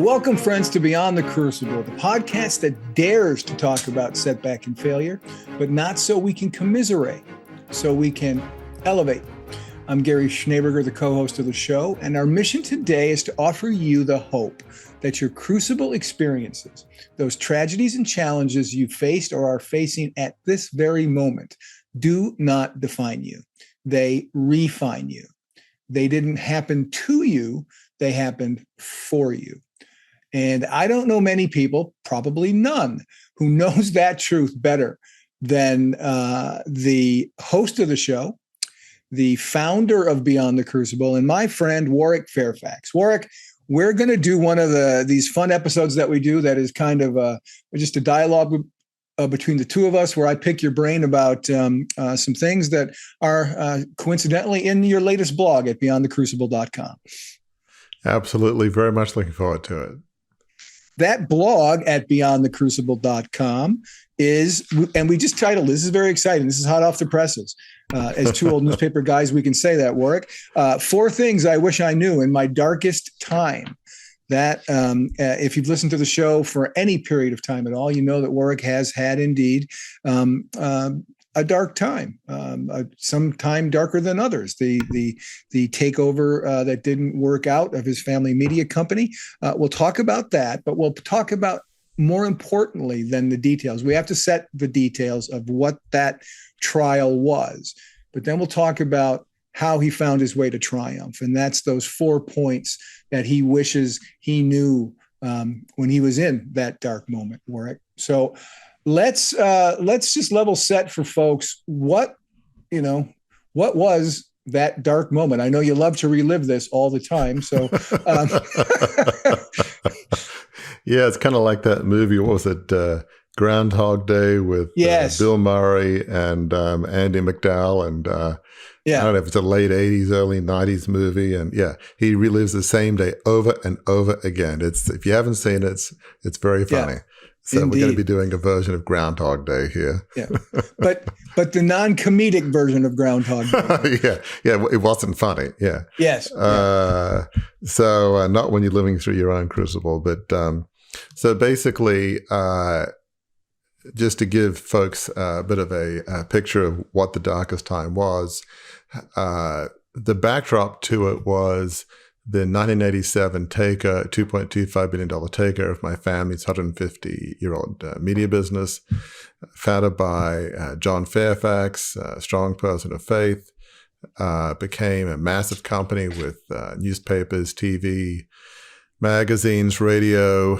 Welcome, friends, to Beyond the Crucible, the podcast that dares to talk about setback and failure, but not so we can commiserate, so we can elevate. I'm Gary Schneeberger, the co-host of the show, and our mission today is to offer you the hope that your crucible experiences, those tragedies and challenges you faced or are facing at this very moment, do not define you. They refine you. They didn't happen to you, they happened for you. And I don't know many people, probably none, who knows that truth better than the host of the show, the founder of Beyond the Crucible, and my friend Warwick Fairfax. Warwick, we're going to do one of these fun episodes that we do that is kind of just a dialogue between the two of us, where I pick your brain about some things that are coincidentally in your latest blog at beyondthecrucible.com. Absolutely. Very much looking forward to it. That blog at beyondthecrucible.com is, and we just titled, this is very exciting. This is hot off the presses. As two old newspaper guys, we can say that, Warwick. 4 things I wish I knew in my darkest time. That if you've listened to the show for any period of time at all, you know that Warwick has had indeed a dark time, some time darker than others. The takeover that didn't work out of his family media company. We'll talk about that, but we'll talk about more importantly than the details. We have to set the details of what that trial was, but then we'll talk about how he found his way to triumph. And that's those 4 points that he wishes he knew when he was in that dark moment, Warwick. So let's just level set for folks. What was that dark moment? I know you love to relive this all the time. So yeah, it's kind of like that movie. What was it? Groundhog Day with Bill Murray and Andy McDowell. And I don't know if it's a late 80s, early 90s movie. And yeah, he relives the same day over and over again. If you haven't seen it, it's very funny. Yeah. So Indeed. We're going to be doing a version of Groundhog Day here. Yeah, but the non-comedic version of Groundhog Day. yeah, it wasn't funny. Yeah. Yes. So not when you're living through your own crucible, but so basically, just to give folks a bit of a picture of what the darkest time was, the backdrop to it was the 1987 takeover, $2.25 billion takeover of my family's 150-year-old media business, founded by John Fairfax, a strong person of faith, became a massive company with newspapers, TV, magazines, radio.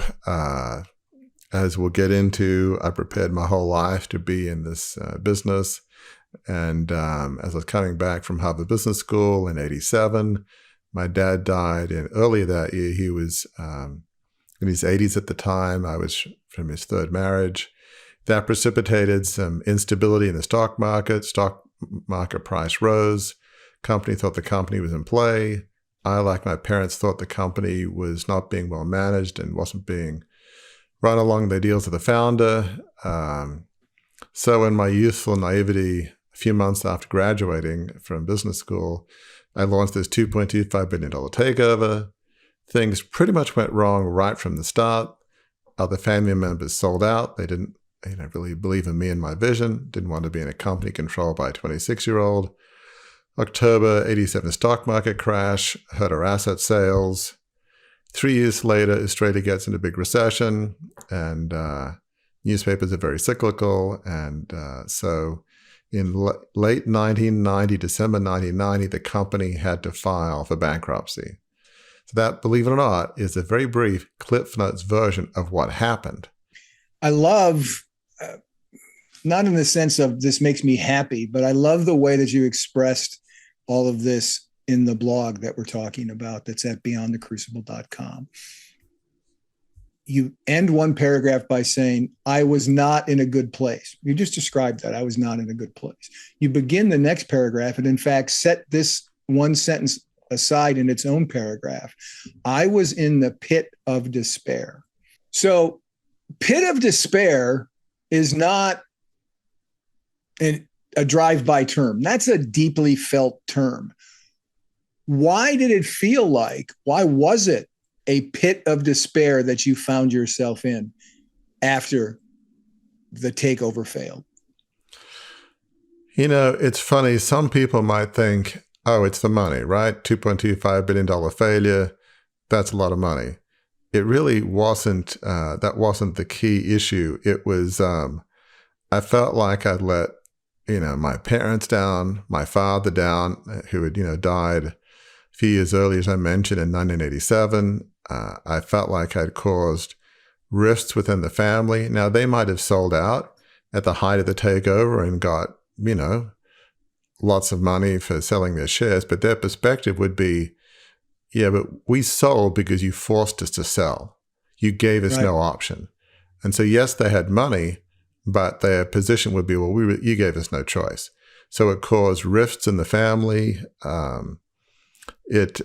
As we'll get into, I prepared my whole life to be in this business. And as I was coming back from Harvard Business School in 87, my dad died, and earlier that year, he was in his 80s at the time. I was from his 3rd marriage. That precipitated some instability in the stock market. Stock market price rose. Company thought the company was in play. I, like my parents, thought the company was not being well managed and wasn't being run along the ideals of the founder. So in my youthful naivety, a few months after graduating from business school, I launched this $2.25 billion takeover. Things pretty much went wrong right from the start. Other family members sold out. They didn't really believe in me and my vision, didn't want to be in a company controlled by a 26-year-old. October 87 stock market crash, hurt our asset sales. 3 years later, Australia gets into a big recession, and newspapers are very cyclical. And so in late 1990, December 1990, the company had to file for bankruptcy. So that, believe it or not, is a very brief Cliff Notes version of what happened. I love, not in the sense of this makes me happy, but I love the way that you expressed all of this in the blog that we're talking about that's at beyondthecrucible.com. You end one paragraph by saying, I was not in a good place. You just described that. I was not in a good place. You begin the next paragraph and in fact set this one sentence aside in its own paragraph. I was in the pit of despair. So pit of despair is not a drive-by term. That's a deeply felt term. Why did it feel like, why was it a pit of despair that you found yourself in after the takeover failed? It's funny. Some people might think, oh, it's the money, right? $2.25 billion failure. That's a lot of money. It really wasn't, that wasn't the key issue. It was, I felt like I'd let, my parents down, my father down, who had, died a few years earlier, as I mentioned, in 1987. I felt like I'd caused rifts within the family. Now, they might have sold out at the height of the takeover and got, lots of money for selling their shares, but their perspective would be, yeah, but we sold because you forced us to sell. You gave us no option. And so, yes, they had money, but their position would be, well, you gave us no choice. So it caused rifts in the family. It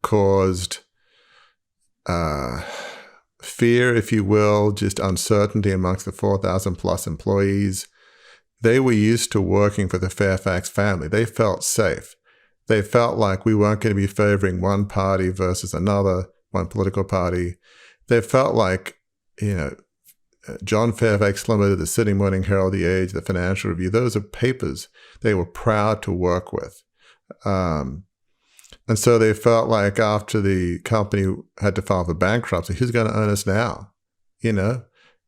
caused fear, if you will, just uncertainty amongst the 4,000 plus employees. They were used to working for the Fairfax family. They felt safe. They felt like we weren't going to be favoring one party versus another, one political party. They felt like, John Fairfax Limited, the Sydney Morning Herald, The Age, the Financial Review, those are papers they were proud to work with. And so they felt like after the company had to file for bankruptcy, who's going to own us now?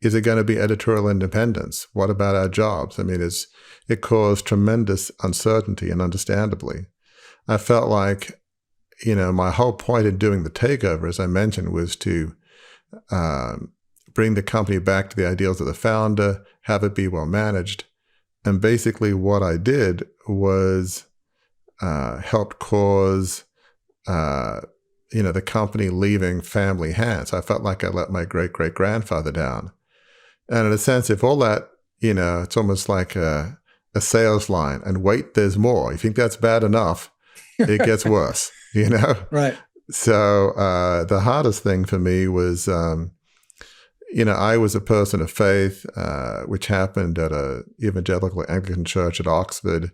Is it going to be editorial independence? What about our jobs? I mean, it caused tremendous uncertainty, and understandably. I felt like, my whole point in doing the takeover, as I mentioned, was to bring the company back to the ideals of the founder, have it be well managed. And basically what I did was helped cause, the company leaving family hands. I felt like I let my great-great-grandfather down. And in a sense, if all that, it's almost like a sales line, and wait, there's more. You think that's bad enough, it gets worse, Right. So the hardest thing for me was, I was a person of faith, which happened at a evangelical Anglican church at Oxford.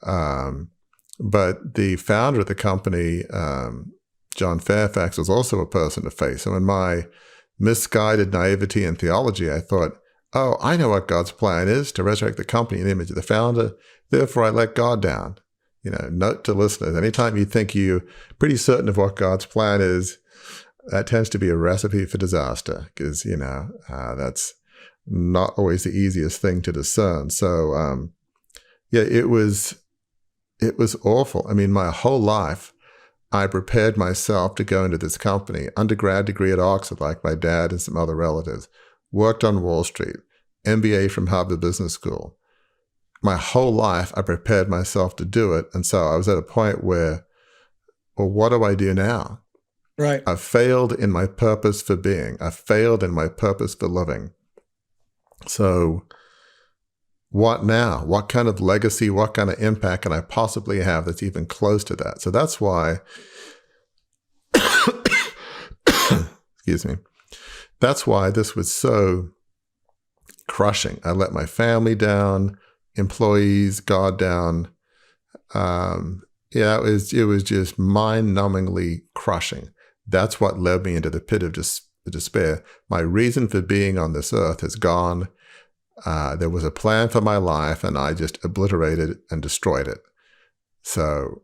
But the founder of the company, John Fairfax, was also a person of faith. So in my misguided naivety in theology, I thought, oh, I know what God's plan is, to resurrect the company in the image of the founder. Therefore, I let God down. Note to listeners, anytime you think you're pretty certain of what God's plan is, that tends to be a recipe for disaster, because, that's not always the easiest thing to discern. So, it was awful. I mean, my whole life, I prepared myself to go into this company, undergrad degree at Oxford, like my dad and some other relatives, worked on Wall Street, MBA from Harvard Business School. My whole life, I prepared myself to do it. And so I was at a point where, well, what do I do now? Right. I failed in my purpose for being. I failed in my purpose for living. So what now? What kind of legacy, what kind of impact can I possibly have that's even close to that? So that's why, excuse me, that's why this was so crushing. I let my family down, employees, God down. It was just mind-numbingly crushing. That's what led me into the pit of despair. My reason for being on this earth is gone. There was a plan for my life, and I just obliterated and destroyed it. So,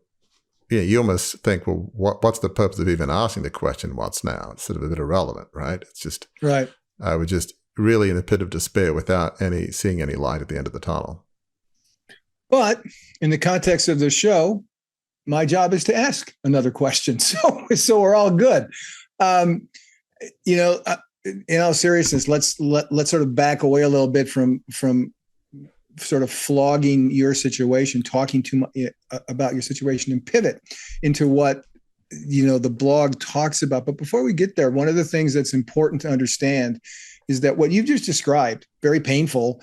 you almost think, well, what's the purpose of even asking the question, what's now? It's sort of a bit irrelevant, right? It's just, right. I was just really in a pit of despair without seeing any light at the end of the tunnel. But in the context of the show, my job is to ask another question. So we're all good. In all seriousness, let's sort of back away a little bit from sort of flogging your situation, talking too much about your situation, and pivot into what the blog talks about. But before we get there, one of the things that's important to understand is that what you've just described, very painful,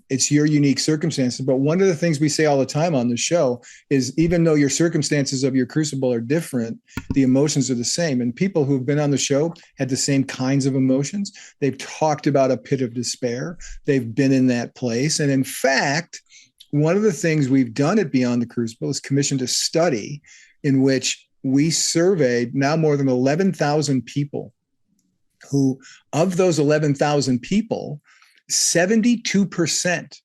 it's your unique circumstances. But one of the things we say all the time on the show is, even though your circumstances of your crucible are different, the emotions are the same. And people who've been on the show had the same kinds of emotions. They've talked about a pit of despair. They've been in that place. And in fact, one of the things we've done at Beyond the Crucible is commissioned a study in which we surveyed now more than 11,000 people who, of those 11,000 people, 72%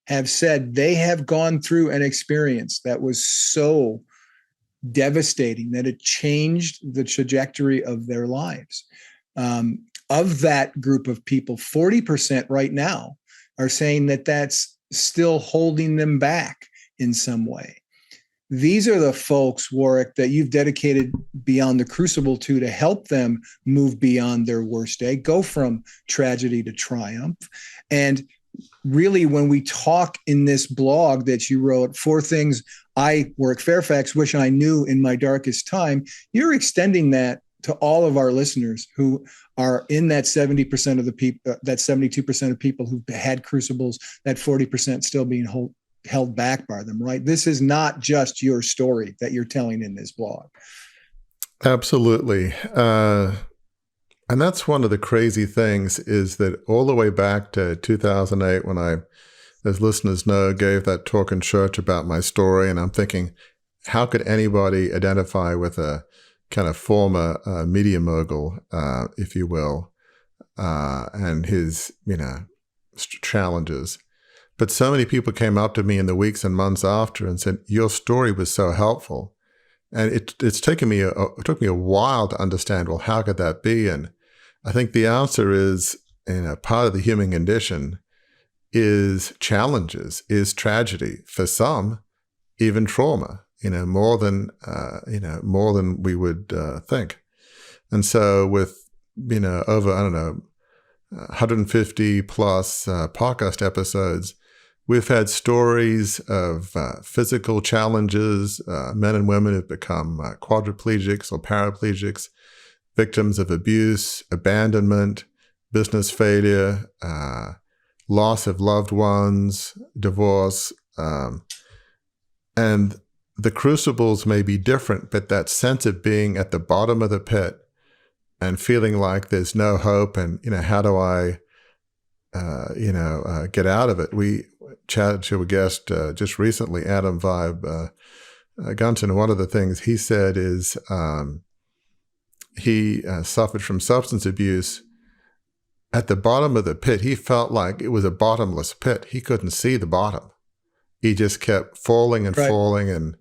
have said they have gone through an experience that was so devastating that it changed the trajectory of their lives. Of that group of people, 40% right now are saying that that's still holding them back in some way. These are the folks, Warwick, that you've dedicated Beyond the Crucible to help them move beyond their worst day, go from tragedy to triumph. And really, when we talk in this blog that you wrote, 4 things I, Warwick Fairfax, wish I knew in my darkest time, you're extending that to all of our listeners who are in that 70% of the people, that 72% of people who've had crucibles, that 40% still being held back by them, right? This is not just your story that you're telling in this blog. Absolutely. And that's one of the crazy things, is that all the way back to 2008, when I, as listeners know, gave that talk in church about my story, and I'm thinking, how could anybody identify with a kind of former media mogul, if you will, and his, challenges. But so many people came up to me in the weeks and months after and said, your story was so helpful. And it took me a while to understand, well, how could that be? And I think the answer is, part of the human condition is challenges, is tragedy. For some, even trauma, more than we would think. And so with, over, 150 plus podcast episodes, we've had stories of physical challenges, men and women who've become quadriplegics or paraplegics, victims of abuse, abandonment, business failure, loss of loved ones, divorce. And the crucibles may be different, but that sense of being at the bottom of the pit and feeling like there's no hope and, how do I, get out of it? We chatted to a guest just recently, Adam Vibe Gunton. One of the things he said is he suffered from substance abuse. At the bottom of the pit, he felt like it was a bottomless pit. He couldn't see the bottom. He just kept falling and falling. And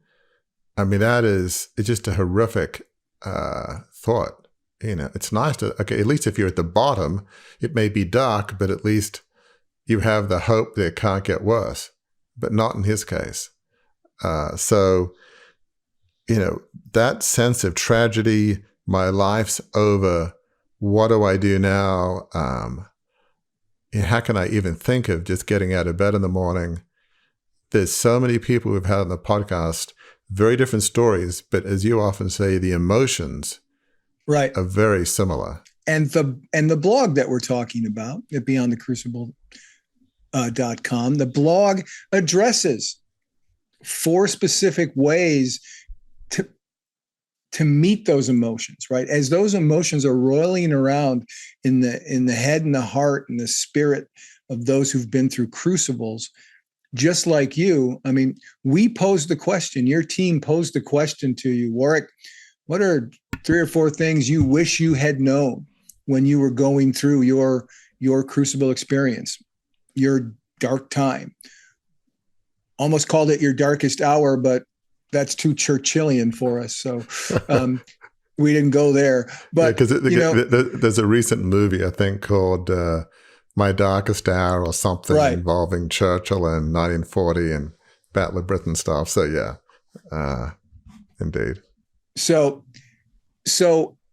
I mean, it's just a horrific thought. It's nice to, at least if you're at the bottom, it may be dark, but at least you have the hope that it can't get worse, but not in his case. So, that sense of tragedy, my life's over, what do I do now? How can I even think of just getting out of bed in the morning? There's so many people we've had on the podcast, very different stories, but as you often say, the emotions are very similar. And the blog that we're talking about at beyondthecrucible.com, the blog addresses 4 specific ways to meet those emotions, right? As those emotions are roiling around in the head and the heart and the spirit of those who've been through crucibles, just like you. I mean, we posed the question, your team posed the question to you, Warwick, what are 3 or 4 things you wish you had known when you were going through your crucible experience, your dark time? Almost called it your darkest hour, but that's too Churchillian for us. So we didn't go there. But because there's a recent movie, I think, called My Darkest Hour or something, involving Churchill in 1940 and Battle of Britain stuff. So yeah, indeed. So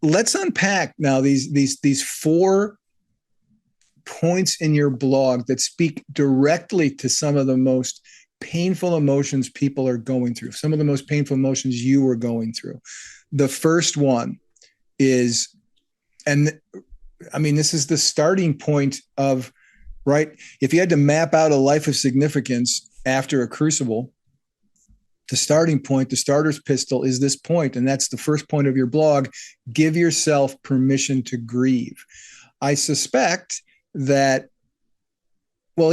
let's unpack now these 4 points in your blog that speak directly to some of the most painful emotions people are going through, some of the most painful emotions you were going through. The first one is, and I mean, this is the starting point of, if you had to map out a life of significance after a crucible, the starting point, the starter's pistol is this point, and that's the first point of your blog: give yourself permission to grieve. I suspect that, well,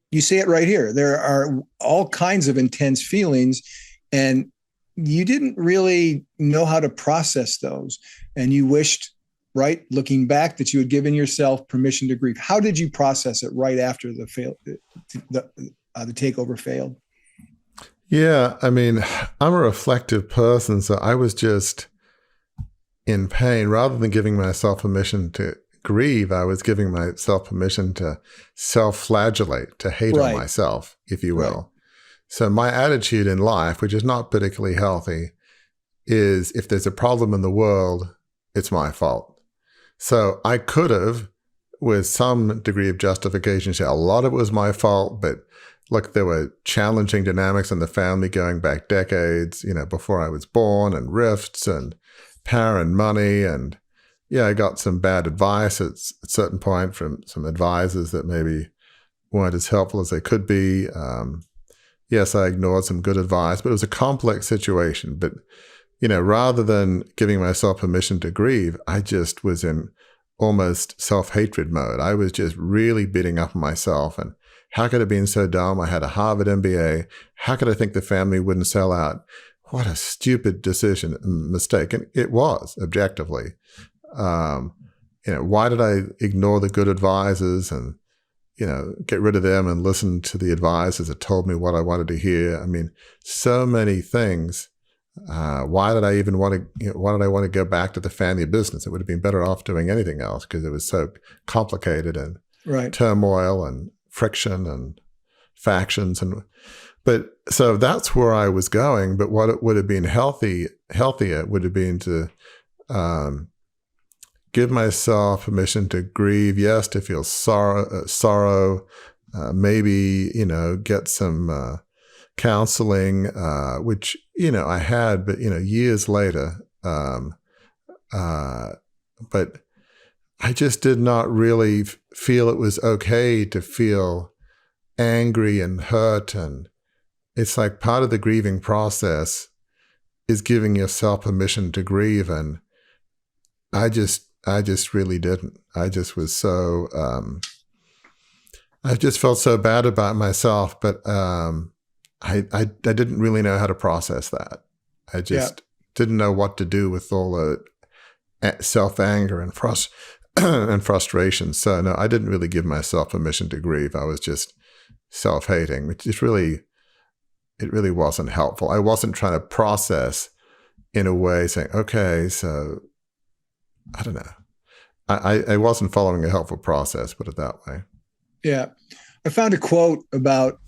you say it right here. There are all kinds of intense feelings, and you didn't really know how to process those, and you wished, right, looking back, that you had given yourself permission to grieve. How did you process it right after the takeover failed? Yeah, I mean, I'm a reflective person, so I was just in pain. Rather than giving myself permission to grieve, I was giving myself permission to self-flagellate, to hate on myself, if you will. Right. So my attitude in life, which is not particularly healthy, is if there's a problem in the world, it's my fault. So I could have, with some degree of justification, say a lot of it was my fault, but look, there were challenging dynamics in the family going back decades, before I was born, and rifts and power and money. And I got some bad advice at a certain point from some advisors that maybe weren't as helpful as they could be. Yes, I ignored some good advice, but it was a complex situation. But, rather than giving myself permission to grieve, I just was in almost self-hatred mode. I was just really beating up on myself. And how could I have been so dumb? I had a Harvard MBA. How could I think the family wouldn't sell out? What a stupid mistake. And it was, objectively. Why did I ignore the good advisors and, get rid of them and listen to the advisors that told me what I wanted to hear? I mean, so many things. Why did I want to go back to the family business? It would have been better off doing anything else because it was so complicated and turmoil and friction and factions. But so that's where I was going. But what it would have been healthier would have been to give myself permission to grieve, yes, to feel sorrow, maybe, get some counseling, which, I had, but, years later. But I just did not really feel it was okay to feel angry and hurt. And it's like part of the grieving process is giving yourself permission to grieve. And I just really didn't. I just was so, I just felt so bad about myself, but I didn't really know how to process that. I just didn't know what to do with all the self-anger and frustration. So no, I didn't really give myself permission to grieve. I was just self-hating, which is really, it really wasn't helpful. I wasn't trying to process in a way saying, okay, so I don't know. I wasn't following a helpful process, put it that way. Yeah. I found a quote about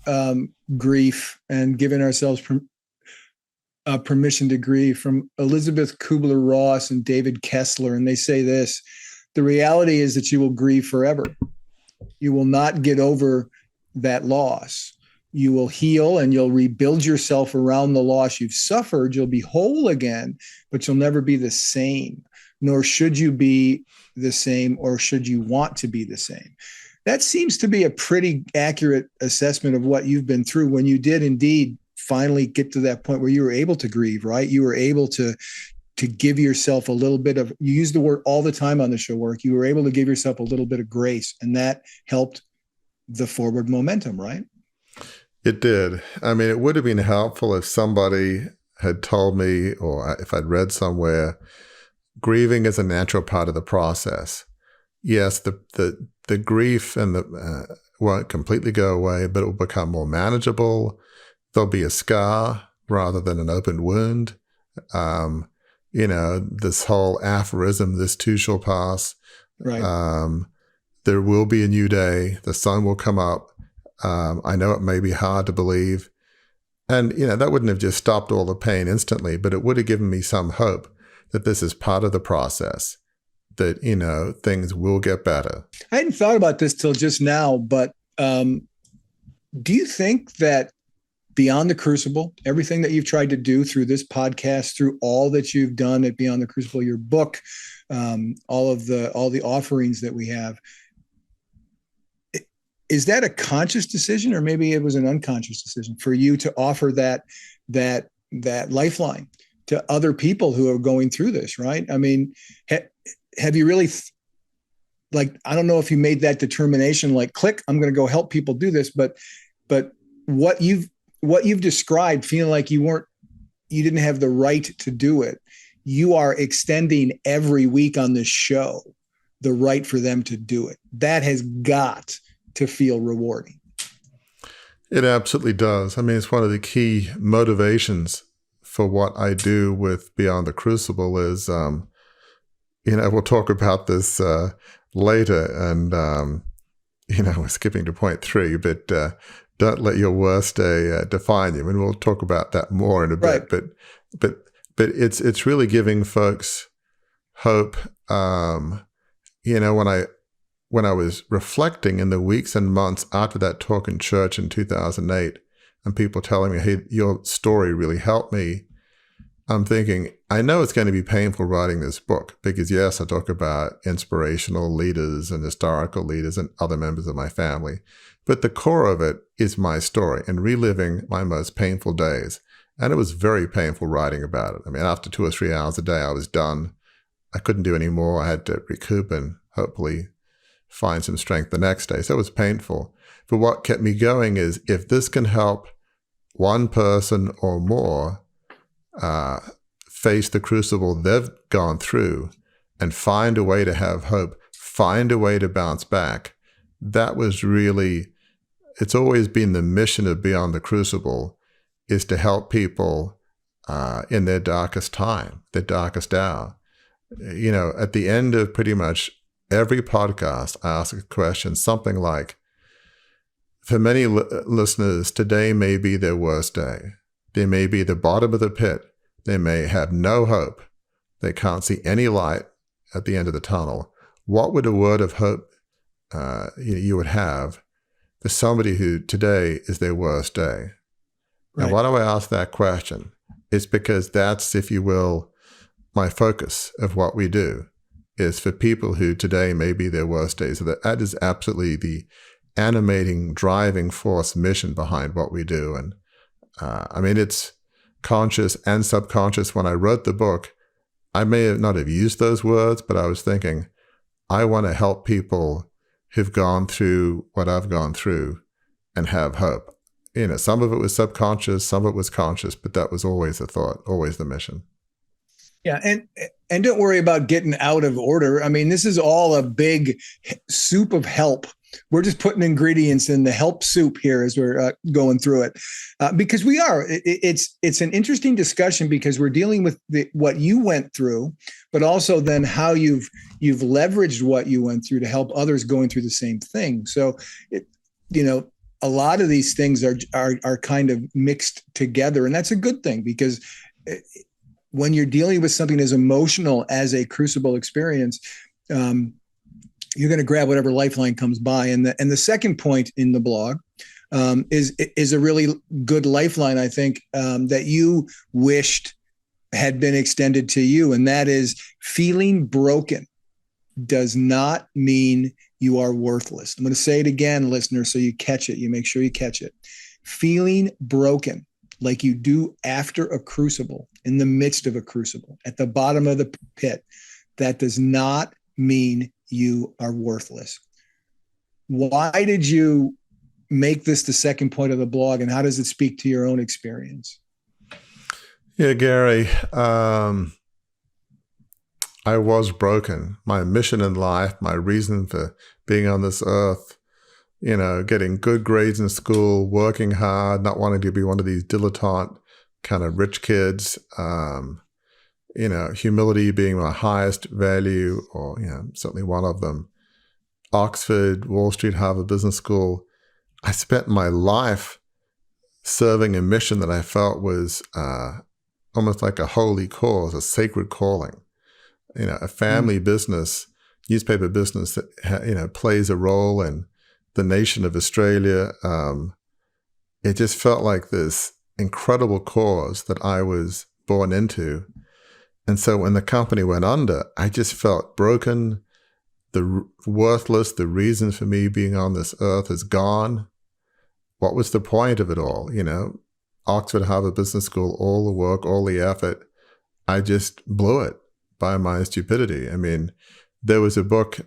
grief and giving ourselves permission to grieve from Elizabeth Kubler-Ross and David Kessler. And they say this: the reality is that you will grieve forever. You will not get over that loss. You will heal and you'll rebuild yourself around the loss you've suffered. You'll be whole again, but you'll never be the same, nor should you be the same, or should you want to be the same. That seems to be a pretty accurate assessment of what you've been through when you did indeed finally get to that point where you were able to grieve, right? You were able to give yourself a little bit of, you use the word all the time on the show, Warwick. You were able to give yourself a little bit of grace, and that helped the forward momentum, right? It did. I mean, it would have been helpful if somebody had told me, or if I'd read somewhere, grieving is a natural part of the process. Yes, the grief and won't completely go away, but it will become more manageable. There'll be a scar rather than an open wound. This whole aphorism, this too shall pass. Right. There will be a new day. The sun will come up. I know it may be hard to believe. And, that wouldn't have just stopped all the pain instantly, but it would have given me some hope that this is part of the process, that, things will get better. I hadn't thought about this till just now, but do you think that Beyond the Crucible, everything that you've tried to do through this podcast, through all that you've done at Beyond the Crucible, your book, all the offerings that we have, is that a conscious decision, or maybe it was an unconscious decision for you to offer that lifeline to other people who are going through this, right? I mean, have you really, I don't know if you made that determination, like, click, I'm going to go help people do this, but what you've described, feeling like you weren't you didn't have the right to do it, you are extending every week on this show the right for them to do it. That has got to feel rewarding. It absolutely does. I mean, it's one of the key motivations for what I do with Beyond the Crucible is, we'll talk about this later, and, we're skipping to point 3, but don't let your worst day define you. And we'll talk about that more in a bit. Right. But it's really giving folks hope. When I was reflecting in the weeks and months after that talk in church in 2008, and people telling me, hey, your story really helped me, I'm thinking, I know it's going to be painful writing this book because, yes, I talk about inspirational leaders and historical leaders and other members of my family, but the core of it is my story and reliving my most painful days. And it was very painful writing about it. I mean, after 2 or 3 hours a day, I was done. I couldn't do any more. I had to recoup and hopefully find some strength the next day. So it was painful. But what kept me going is if this can help one person or more face the crucible they've gone through and find a way to have hope, find a way to bounce back, that was really, it's always been the mission of Beyond the Crucible, is to help people in their darkest time, their darkest hour. At the end of pretty much every podcast, I ask a question, something like, for many listeners, today may be their worst day. They may be at the bottom of the pit. They may have no hope. They can't see any light at the end of the tunnel. What would a word of hope you would have for somebody who today is their worst day? Right. And why do I ask that question? It's because that's, if you will, my focus of what we do is for people who today may be their worst day. So that is absolutely the animating, driving force mission behind what we do. And it's conscious and subconscious. When I wrote the book, I may not have used those words, but I was thinking, I want to help people who've gone through what I've gone through and have hope. Some of it was subconscious, some of it was conscious, but that was always the thought, always the mission. Yeah, and don't worry about getting out of order. I mean, this is all a big soup of help. We're just putting ingredients in the help soup here as we're going through it, because we are. It's an interesting discussion because we're dealing with what you went through, but also then how you've leveraged what you went through to help others going through the same thing. So, a lot of these things are kind of mixed together, and that's a good thing because when you're dealing with something as emotional as a crucible experience, you're going to grab whatever lifeline comes by. And the second point in the blog is a really good lifeline, I think, that you wished had been extended to you. And that is, feeling broken does not mean you are worthless. I'm going to say it again, listeners, so you catch it. You make sure you catch it. Feeling broken like you do after a crucible, in the midst of a crucible, at the bottom of the pit, that does not mean you are worthless. Why did you make this the second point of the blog, and how does it speak to your own experience? Yeah, Gary, I was broken. My mission in life, my reason for being on this earth, getting good grades in school, working hard, not wanting to be one of these dilettante kind of rich kids, humility being my highest value, or, certainly one of them. Oxford, Wall Street, Harvard Business School. I spent my life serving a mission that I felt was almost like a holy cause, a sacred calling. A family business, newspaper business that, plays a role in the nation of Australia. It just felt like this incredible cause that I was born into. And so when the company went under, I just felt broken, worthless. The reason for me being on this earth is gone. What was the point of it all? Oxford, Harvard Business School, all the work, all the effort. I just blew it by my stupidity. I mean, there was a book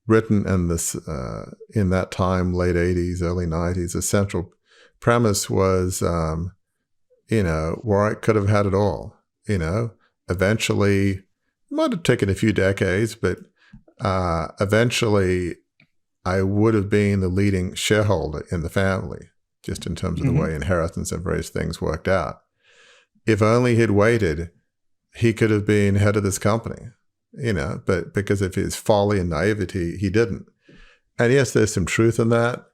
written in that time, late 80s, early 90s. The central premise was, Warwick could have had it all. Eventually, it might have taken a few decades, but eventually I would have been the leading shareholder in the family, just in terms of the way inheritance and various things worked out. If only he'd waited, he could have been head of this company, but because of his folly and naivety, he didn't. And yes, there's some truth in that.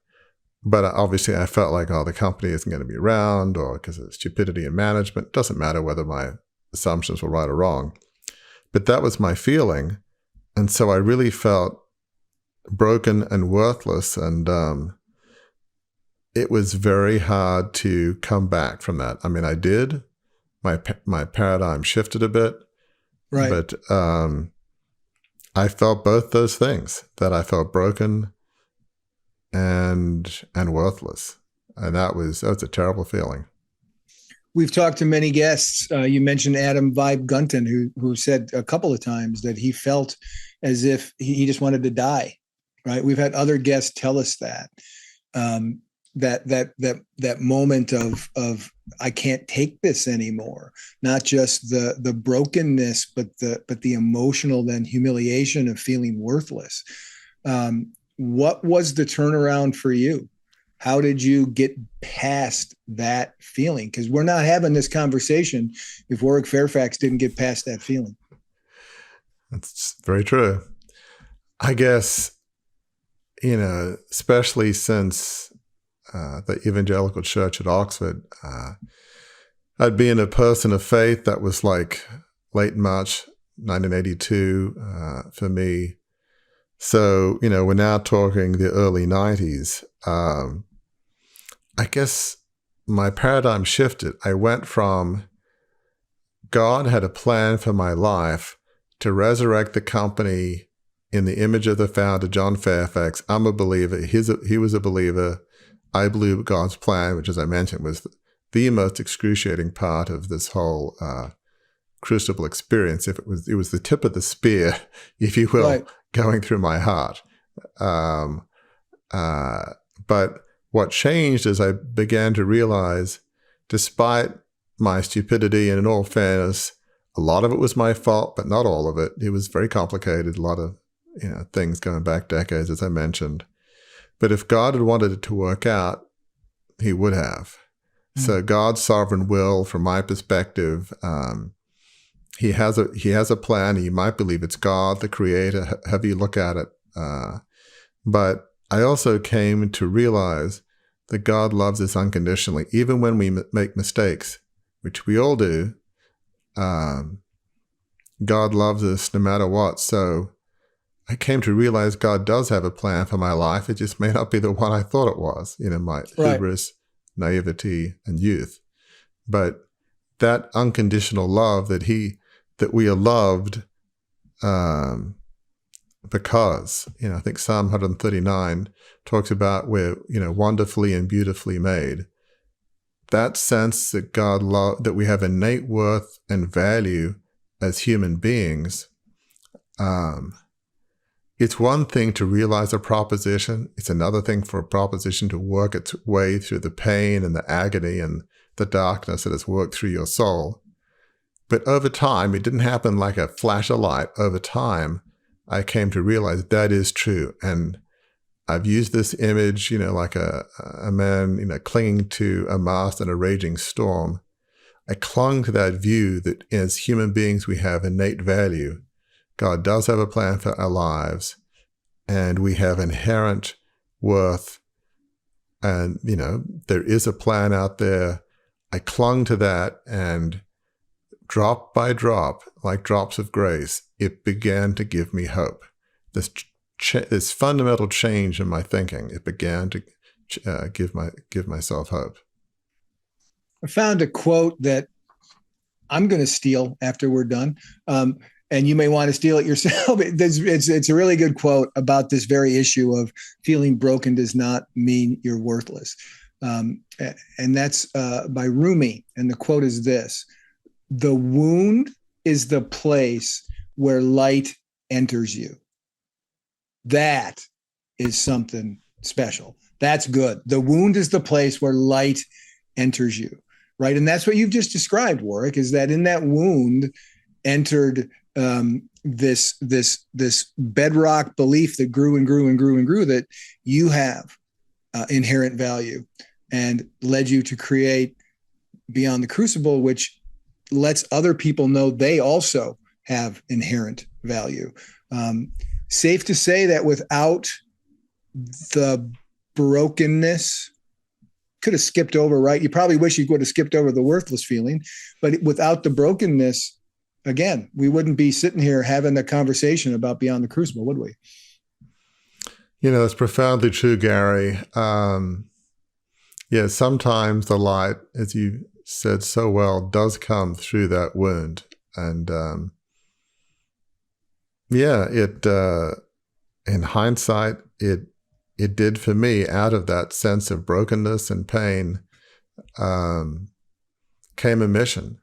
But obviously I felt like, the company isn't going to be around, or because of stupidity in management. It doesn't matter whether my assumptions were right or wrong. But that was my feeling. And so I really felt broken and worthless. And it was very hard to come back from that. I mean, I did. My paradigm shifted a bit. Right. But I felt both those things, that I felt broken and worthless. And that was a terrible feeling. We've talked to many guests. You mentioned Adam Vibe Gunton, who said a couple of times that he felt as if he just wanted to die. Right. We've had other guests tell us that that moment of I can't take this anymore. Not just the brokenness, but the emotional then humiliation of feeling worthless. What was the turnaround for you? How did you get past that feeling? Because we're not having this conversation if Warwick Fairfax didn't get past that feeling. That's very true. I guess, especially since the evangelical church at Oxford, I'd been a person of faith. That was like late March 1982 for me. So, we're now talking the early 90s. I guess my paradigm shifted. I went from God had a plan for my life to resurrect the company in the image of the founder, John Fairfax. I'm a believer. He was a believer. I believe God's plan, which, as I mentioned, was the most excruciating part of this whole Crucible experience. It was the tip of the spear, if you will, right, going through my heart. But what changed is I began to realize, despite my stupidity, and in all fairness, a lot of it was my fault, but not all of it. It was very complicated, a lot of things going back decades, as I mentioned. But if God had wanted it to work out, he would have. So God's sovereign will, from my perspective, he has a plan. You might believe it's God, the creator, however you look at it. But I also came to realize that God loves us unconditionally, even when we make mistakes, which we all do. God loves us no matter what. So I came to realize God does have a plan for my life. It just may not be the one I thought it was, my hubris, naivety, and youth. But that unconditional love that we are loved, because, I think Psalm 139 talks about we're, wonderfully and beautifully made. That sense that that we have innate worth and value as human beings. It's one thing to realize a proposition. It's another thing for a proposition to work its way through the pain and the agony and the darkness that has worked through your soul. But over time, it didn't happen like a flash of light. Over time, I came to realize that is true. And I've used this image, like a man, clinging to a mast in a raging storm. I clung to that view that as human beings, we have innate value. God does have a plan for our lives, and we have inherent worth. And, there is a plan out there. I clung to that, and drop by drop, like drops of grace, it began to give me hope. This fundamental change in my thinking, it began to give myself hope. I found a quote that I'm going to steal after we're done. And you may want to steal it yourself. It's a really good quote about this very issue of feeling broken does not mean you're worthless. And that's by Rumi. And the quote is this: "The wound is the place where light enters you." That is something special. That's good. The wound is the place where light enters you. right? And that's what you've just described, Warwick, is that in that wound entered this bedrock belief that grew and grew and grew and grew, that you have inherent value, and led you to create Beyond the Crucible, which lets other people know they also have inherent value. Safe to say that without the brokenness, could have skipped over, right? You probably wish you would have skipped over the worthless feeling, but without the brokenness, again, we wouldn't be sitting here having a conversation about Beyond the Crucible, would we? It's profoundly true, Gary. Sometimes the light, as you said so well, does come through that wound. And in hindsight, it did for me. Out of that sense of brokenness and pain came a mission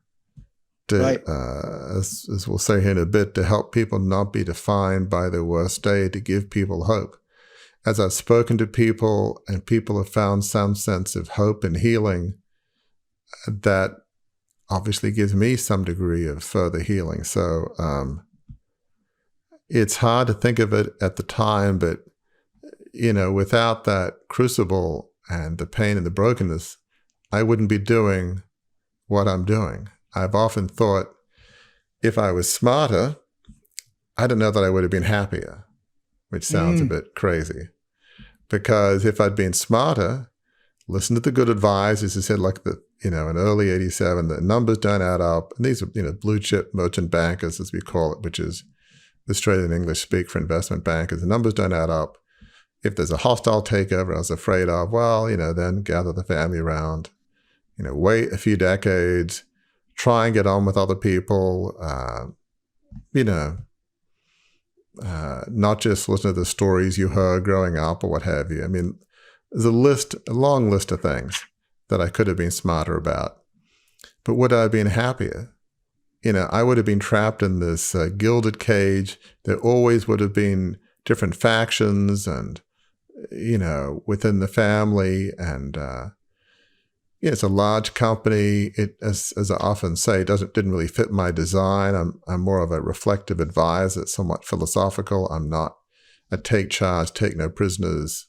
to, right. As we'll say here in a bit, to help people not be defined by their worst day, to give people hope. As I've spoken to people and people have found some sense of hope and healing, that obviously gives me some degree of further healing. So it's hard to think of it at the time, but without that crucible and the pain and the brokenness, I wouldn't be doing what I'm doing. I've often thought if I was smarter, I don't know that I would have been happier, which sounds a bit crazy. Because if I'd been smarter, listen to the good advice, as I said, like in early 87, the numbers don't add up. And these are, blue chip merchant bankers, as we call it, which is Australian English speak for investment bankers. The numbers don't add up. If there's a hostile takeover I was afraid of, then gather the family around, wait a few decades, try and get on with other people, not just listen to the stories you heard growing up or what have you. I mean, there's a long list of things that I could have been smarter about. But would I have been happier? I would have been trapped in this gilded cage. There always would have been different factions and, within the family. And, it's a large company. It, as I often say, didn't really fit my design. I'm more of a reflective advisor, somewhat philosophical. I'm not a take charge, take no prisoners,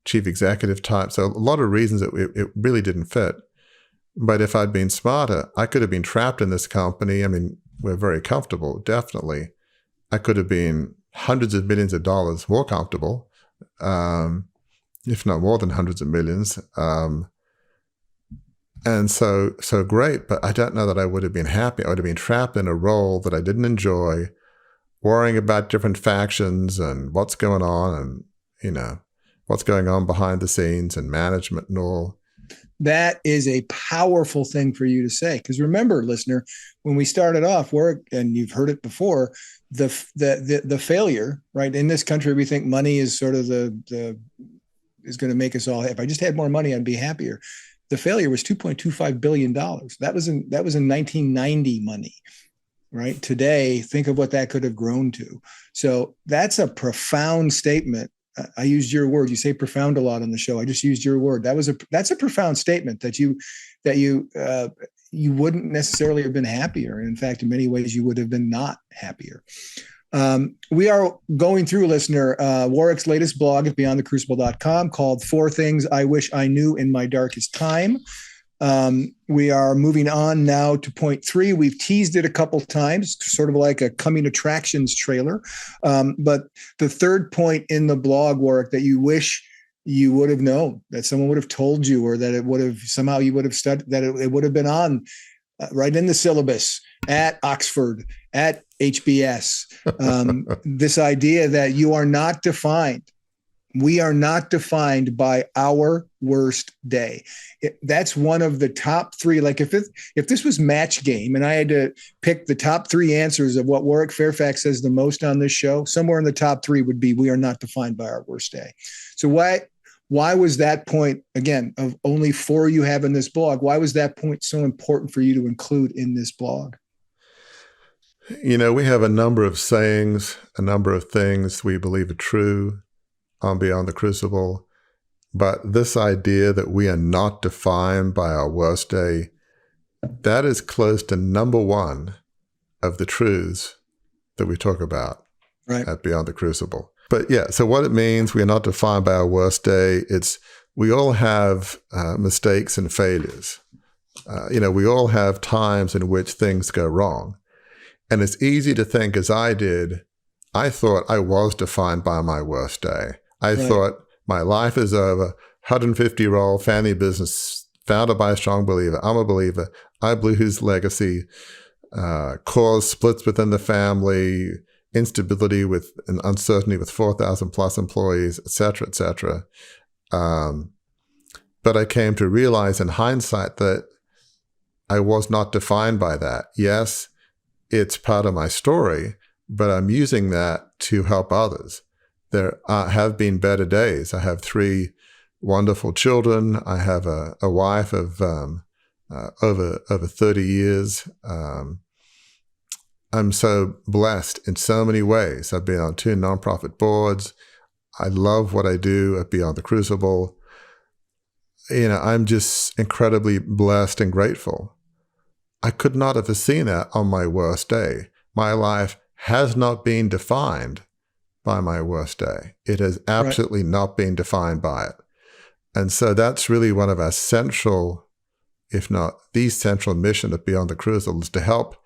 chief executive type. So a lot of reasons it really didn't fit. But if I'd been smarter, I could have been trapped in this company. I mean, we're very comfortable, definitely. I could have been hundreds of millions of dollars more comfortable, if not more than hundreds of millions. And so great, but I don't know that I would have been happy. I would have been trapped in a role that I didn't enjoy, worrying about different factions and what's going on and, what's going on behind the scenes and management and all. That is a powerful thing for you to say. Because remember, listener, when we started off, and you've heard it before, the failure, right? In this country, we think money is sort of is going to make us all happy. If I just had more money, I'd be happier. The failure was $2.25 billion. That was in 1990 money, right? Today, think of what that could have grown to. So that's a profound statement. I used your word. You say profound a lot on the show. I just used your word. That's a profound statement that you wouldn't necessarily have been happier. In fact, in many ways, you would have been not happier. We are going through, listener, Warwick's latest blog at beyondthecrucible.com called 4 Things I Wish I Knew in My Darkest Time. We are moving on now to point 3. We've teased it a couple times, sort of like a coming attractions trailer. But the third point in the blog, Warwick, that you wish you would have known, that someone would have told you, or that it would have somehow you would have studied, that it would have been on right in the syllabus at Oxford, at HBS. This idea that you are not defined. We are not defined by our worst day. That's one of the top 3. Like if this was Match Game and I had to pick the top 3 answers of what Warwick Fairfax says the most on this show, somewhere in the top 3 would be, we are not defined by our worst day. So why was that point, again, of only 4 you have in this blog, why was that point so important for you to include in this blog? We have a number of sayings, a number of things we believe are true on Beyond the Crucible. But this idea that we are not defined by our worst day that is close to number one of the truths that we talk about at Beyond the Crucible. But yeah, so what it means, we are not defined by our worst day. We all have mistakes and failures. We all have times in which things go wrong. And it's easy to think, as I did, I thought I was defined by my worst day. I thought my life is over. 150-year-old family business founded by a strong believer. I'm a believer. I blew his legacy, caused splits within the family, instability and uncertainty with 4,000 plus employees, et cetera, et cetera. But I came to realize in hindsight that I was not defined by that. Yes, it's part of my story, but I'm using that to help others. There have been better days. I have 3 wonderful children. I have a wife of over 30 years. I'm so blessed in so many ways. I've been on 2 nonprofit boards. I love what I do at Beyond the Crucible. I'm just incredibly blessed and grateful. I could not have seen that on my worst day. My life has not been defined by my worst day. It has absolutely not been defined by it. And so that's really one of our central, if not the central mission of Beyond the Crucible, is to help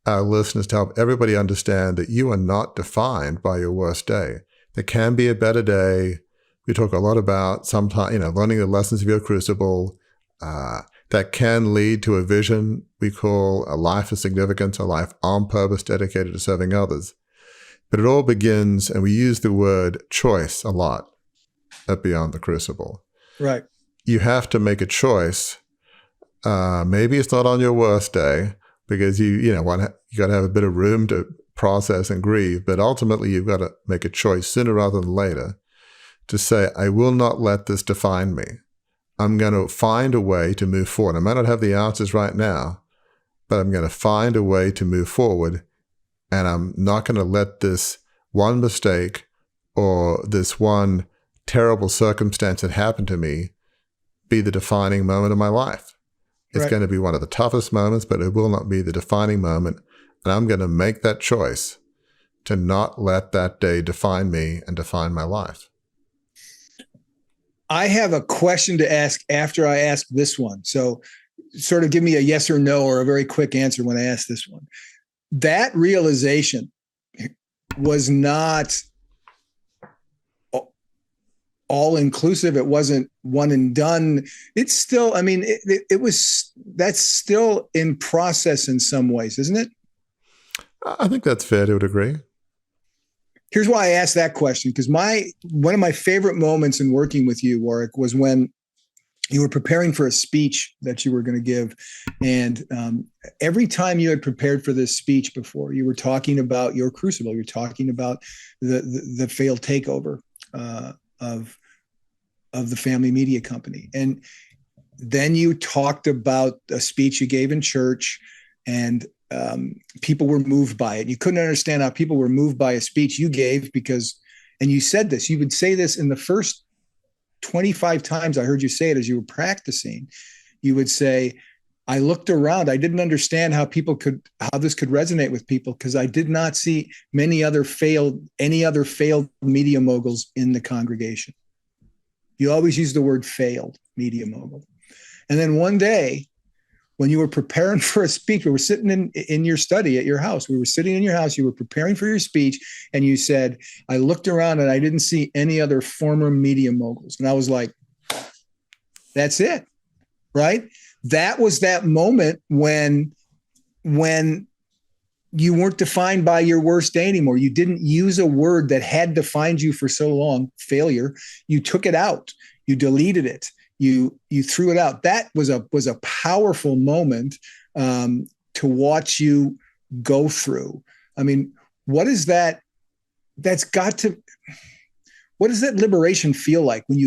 our listeners, to help everybody understand that you are not defined by your worst day. There can be a better day. We talk a lot about sometimes, learning the lessons of your crucible. That can lead to a vision we call a life of significance, a life on purpose dedicated to serving others. But it all begins, and we use the word choice a lot at Beyond the Crucible. Right. You have to make a choice. Maybe it's not on your worst day because you got to have a bit of room to process and grieve, but ultimately you've got to make a choice sooner rather than later to say, I will not let this define me. I'm going to find a way to move forward. I might not have the answers right now, but I'm going to find a way to move forward. And I'm not going to let this one mistake or this one terrible circumstance that happened to me be the defining moment of my life. It's going to be one of the toughest moments, but it will not be the defining moment. And I'm going to make that choice to not let that day define me and define my life. I have a question to ask after I ask this one. So sort of give me a yes or no or a very quick answer when I ask this one. That realization was not all inclusive. It wasn't one and done. It's still, that's still in process in some ways, isn't it? I think that's fair to agree. Here's why I asked that question, because one of my favorite moments in working with you, Warwick, was when you were preparing for a speech that you were going to give. And every time you had prepared for this speech before, you were talking about your crucible. You're talking about the failed takeover of the family media company. And then you talked about a speech you gave in church, and people were moved by it. You couldn't understand how people were moved by a speech you gave and you said this, you would say this in the first 25 times I heard you say it as you were practicing. You would say, I looked around. I didn't understand how this could resonate with people because I did not see any other failed media moguls in the congregation. You always use the word failed media mogul. And then one day, when you were preparing for a speech, we were sitting in your study at your house. We were sitting in your house. You were preparing for your speech. And you said, I looked around and I didn't see any other former media moguls. And I was like, that's it, right? That was that moment when you weren't defined by your worst day anymore. You didn't use a word that had defined you for so long, failure. You took it out. You deleted it. You threw it out. That was a powerful moment to watch you go through. I mean, what is that? What does that liberation feel like when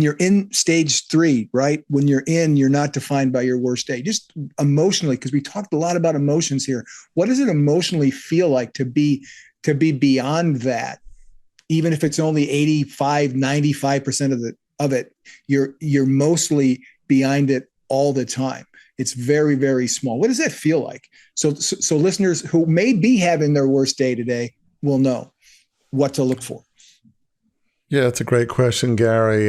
you're in stage 3, right? When you're not defined by your worst day, just emotionally, because we talked a lot about emotions here. What does it emotionally feel like to be beyond that? Even if it's only 85, 95% of it, you're mostly behind it all the time. It's very, very small. What does that feel like? So listeners who may be having their worst day today will know what to look for. Yeah, it's a great question, Gary.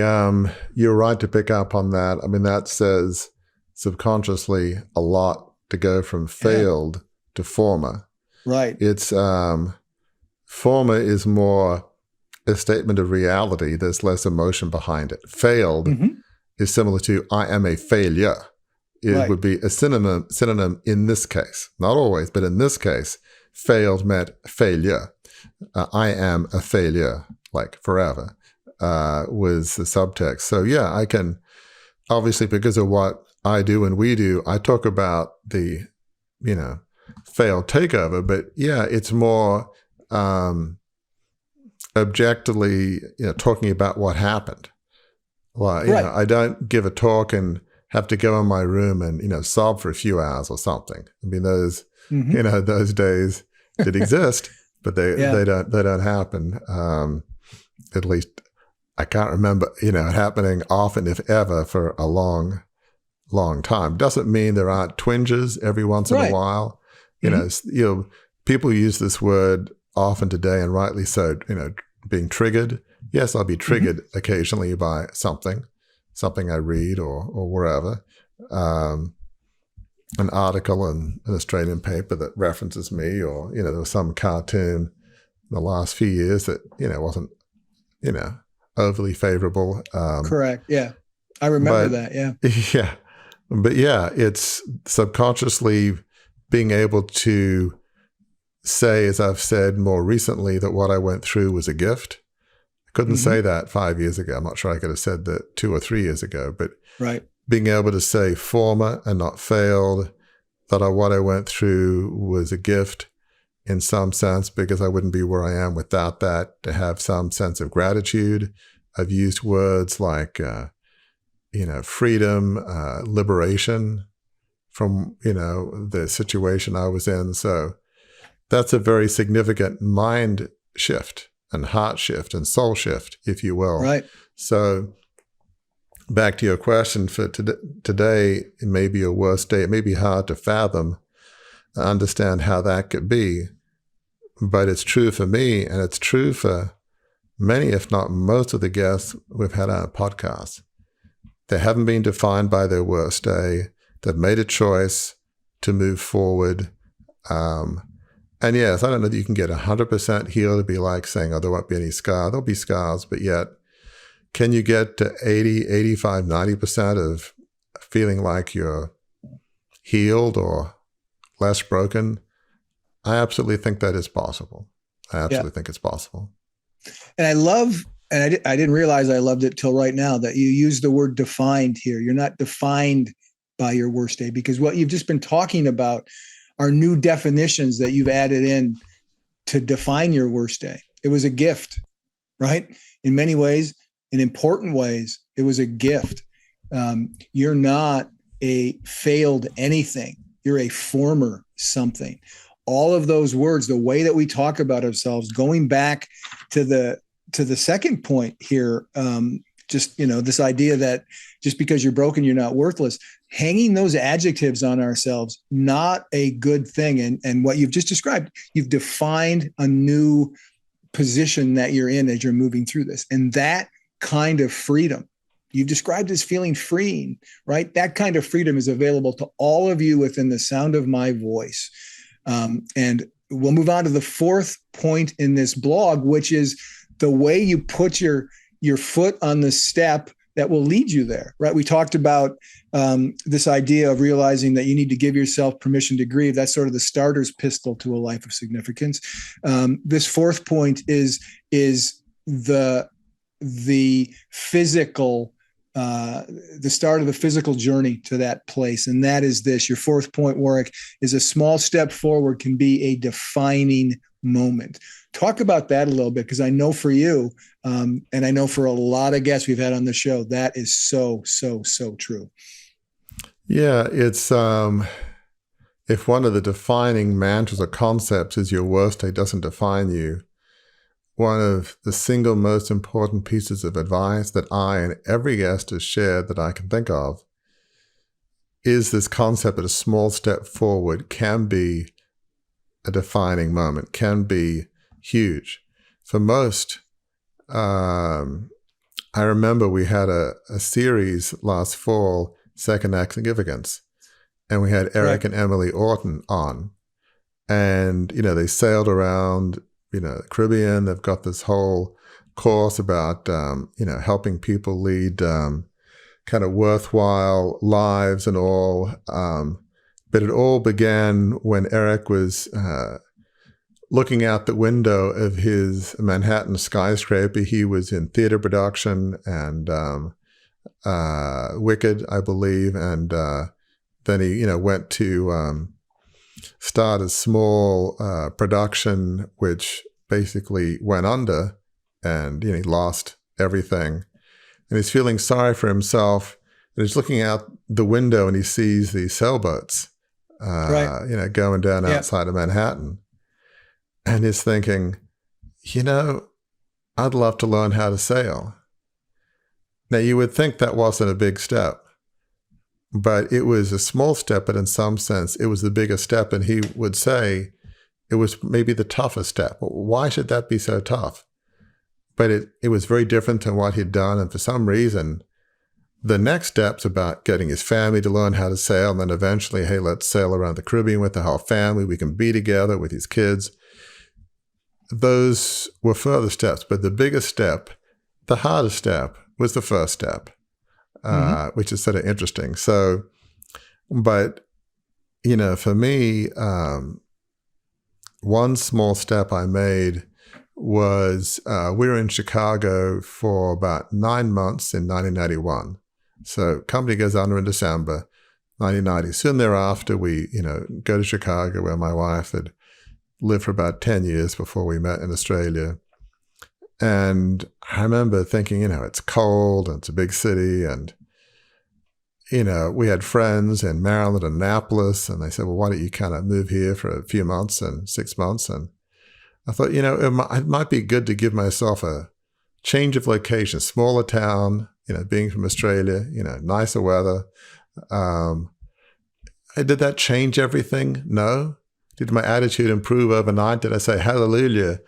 You're right to pick up on that. I mean, that says subconsciously a lot to go from failed to former. Right. It's former is more a statement of reality. There's less emotion behind it. Failed is similar to I am a failure. It would be a synonym in this case. Not always, but in this case, failed meant failure. I am a failure, like forever, was the subtext. So yeah, I can, obviously because of what I do and we do, I talk about the, failed takeover, but yeah, it's more objectively, talking about what happened. Well, I don't give a talk and have to go in my room and, sob for a few hours or something. I mean, those, those days did exist, but they don't happen. At least I can't remember, it happening often, if ever, for a long time. Doesn't mean there aren't twinges every once in a while. People use this word often today, and rightly so, being triggered. Yes, I'll be triggered occasionally by something I read or wherever. An article in an Australian paper that references me, or, there was some cartoon in the last few years that, wasn't, overly favorable. Correct. Yeah. I remember that. Yeah. Yeah. But yeah, it's subconsciously being able to say, as I've said more recently, that what I went through was a gift. I couldn't say that 5 years ago. I'm not sure I could have said that 2 or 3 years ago, but being able to say former and not failed, that what I went through was a gift in some sense, because I wouldn't be where I am without that, to have some sense of gratitude. I've used words like, freedom, liberation from, the situation I was in. So that's a very significant mind shift and heart shift and soul shift, if you will. Right. So back to your question for today, it may be a worse day. It may be hard to fathom, understand how that could be, but it's true for me, and it's true for many, if not most of the guests we've had on our podcast. They haven't been defined by their worst day. They've made a choice to move forward. And yes, I don't know that you can get 100% healed. It'd be like saying, there won't be any scar. There'll be scars, but yet, can you get to 80, 85, 90% of feeling like you're healed or less broken? I absolutely think that is possible. I absolutely think it's possible. And I love, and I didn't realize I loved it till right now, that you use the word defined here. You're not defined by your worst day, because what you've just been talking about are new definitions that you've added in to define your worst day. It was a gift, right? In many ways, in important ways, it was a gift. You're not a failed anything. You're a former something. All of those words, the way that we talk about ourselves, going back to the second point here, this idea that just because you're broken, you're not worthless, hanging those adjectives on ourselves, not a good thing. And what you've just described, you've defined a new position that you're in as you're moving through this. And that kind of freedom, you've described as feeling freeing, right? That kind of freedom is available to all of you within the sound of my voice. And we'll move on to the fourth point in this blog, which is the way you put your foot on the step that will lead you there, right? We talked about this idea of realizing that you need to give yourself permission to grieve. That's sort of the starter's pistol to a life of significance. This fourth point is the physical, the start of the physical journey to that place. And that is this. Your fourth point, Warwick, is a small step forward can be a defining moment. Talk about that a little bit, because I know for you, and I know for a lot of guests we've had on the show, that is so, so, so true. Yeah, it's if one of the defining mantras or concepts is your worst day doesn't define you, one of the single most important pieces of advice that I and every guest has shared that I can think of is this concept that a small step forward can be a defining moment, can be huge. For most, I remember we had a series last fall, Second Act Significance, and we had Eric and Emily Orton on. And, they sailed around, the Caribbean. They've got this whole course about, helping people lead kind of worthwhile lives and all. But it all began when Eric was looking out the window of his Manhattan skyscraper. He was in theater production and Wicked, I believe. And then he, went to start a small production, which basically went under, and he lost everything. And he's feeling sorry for himself. And he's looking out the window and he sees these sailboats, going down outside of Manhattan. And he's thinking, I'd love to learn how to sail. Now, you would think that wasn't a big step, but it was a small step, but in some sense, it was the biggest step. And he would say it was maybe the toughest step. Why should that be so tough? But it was very different than what he'd done. And for some reason, the next step's about getting his family to learn how to sail. And then eventually, hey, let's sail around the Caribbean with the whole family. We can be together with his kids. Those were further steps. But the biggest step, the hardest step, was the first step, which is sort of interesting. So, but, for me, one small step I made was we were in Chicago for about 9 months in 1991. So company goes under in December 1990. Soon thereafter, we go to Chicago, where my wife had lived for about 10 years before we met in Australia. And I remember thinking, it's cold and it's a big city, and we had friends in Maryland and Annapolis, and they said, well, why don't you kind of move here for a few months and 6 months? And I thought, it might be good to give myself a change of location, smaller town, being from Australia, nicer weather. Did that change everything? No. Did my attitude improve overnight? Did I say, hallelujah,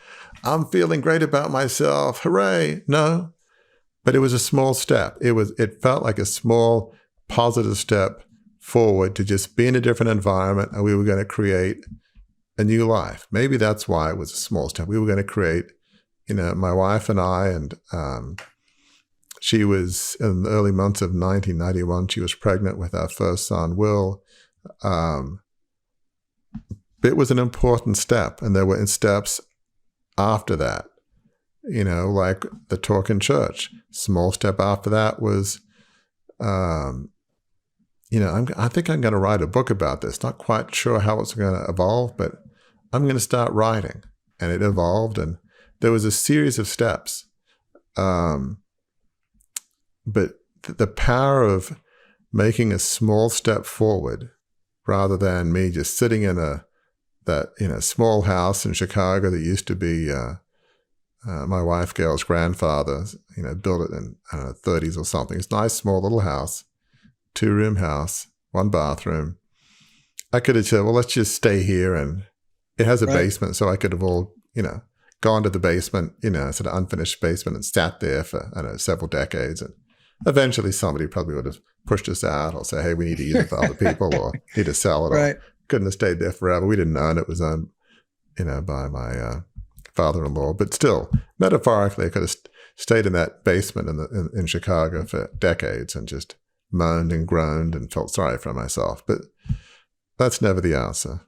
I'm feeling great about myself, hooray? No. But it was a small step. It felt like a small positive step forward to just be in a different environment, and we were going to create a new life. Maybe that's why it was a small step. We were going to create, my wife and I, and she was in the early months of 1991, she was pregnant with our first son, Will. It was an important step, and there were steps after that, like the talk in church. Small step after that was, I think I'm going to write a book about this. Not quite sure how it's going to evolve, but I'm going to start writing. And it evolved, and there was a series of steps. But the power of making a small step forward, rather than me just sitting in a small house in Chicago that used to be my wife Gail's grandfather, built it in, I don't know, 30s or something. It's a nice, small little house, 2-room house, 1 bathroom. I could have said, well, let's just stay here. And it has a basement, so I could have gone to the basement, sort of unfinished basement, and sat there for, I don't know, several decades. And eventually somebody probably would have pushed us out or say, hey, we need to use it for other people or need to sell it. Or couldn't have stayed there forever. We didn't own it. It was owned, by my father-in-law. But still, metaphorically, I could have stayed in that basement in Chicago for decades and just moaned and groaned and felt sorry for myself. But that's never the answer.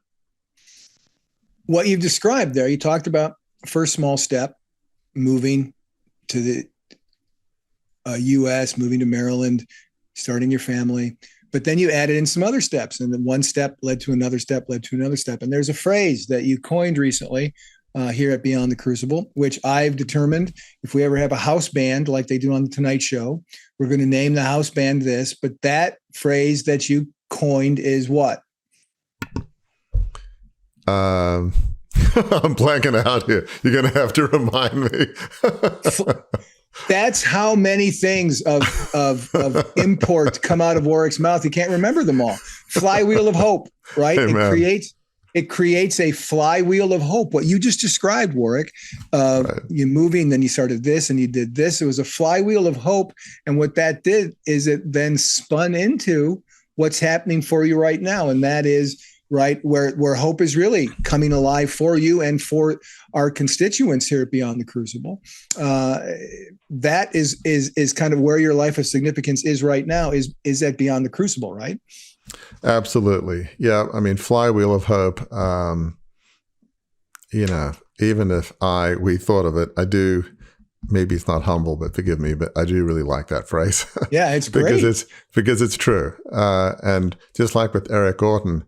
What you've described there, you talked about first small step, moving to the U.S., moving to Maryland, starting your family. But then you added in some other steps, and then one step led to another step, led to another step. And there's a phrase that you coined recently here at Beyond the Crucible, which I've determined if we ever have a house band like they do on the Tonight Show, we're going to name the house band this. But that phrase that you coined is what? I'm blanking out here. You're going to have to remind me. That's how many things of import come out of Warwick's mouth. You can't remember them all. Flywheel of hope, right? Amen. It creates a flywheel of hope. What you just described, Warwick, you moving, then you started this and you did this. It was a flywheel of hope. And what that did is it then spun into what's happening for you right now. And that is right where hope is really coming alive for you and for our constituents here at Beyond the Crucible. That is kind of where your life of significance is right now, is at Beyond the Crucible, right? Absolutely. Yeah. I mean, flywheel of hope, even if we thought of it, I do, maybe it's not humble, but forgive me, but I do really like that phrase. Yeah, it's great. because it's true. And just like with Eric Orton,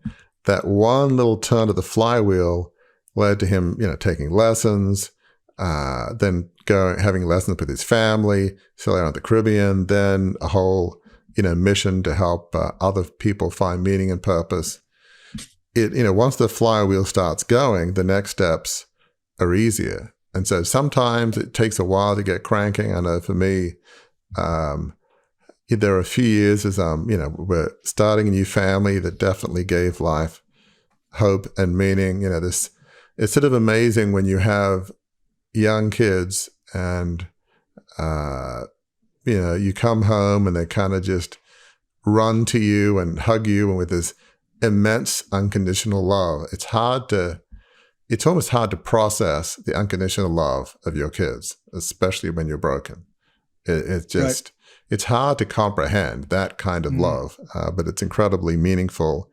that one little turn of the flywheel led to him, taking lessons, then having lessons with his family, sailing around the Caribbean, then a whole mission to help other people find meaning and purpose. Once the flywheel starts going, the next steps are easier. And so sometimes it takes a while to get cranking. I know for me, there are a few years as we're starting a new family that definitely gave life hope and meaning. It's sort of amazing when you have young kids and you come home and they kind of just run to you and hug you, and with this immense unconditional love. It's almost hard to process the unconditional love of your kids, especially when you're broken. It's hard to comprehend that kind of love, but it's incredibly meaningful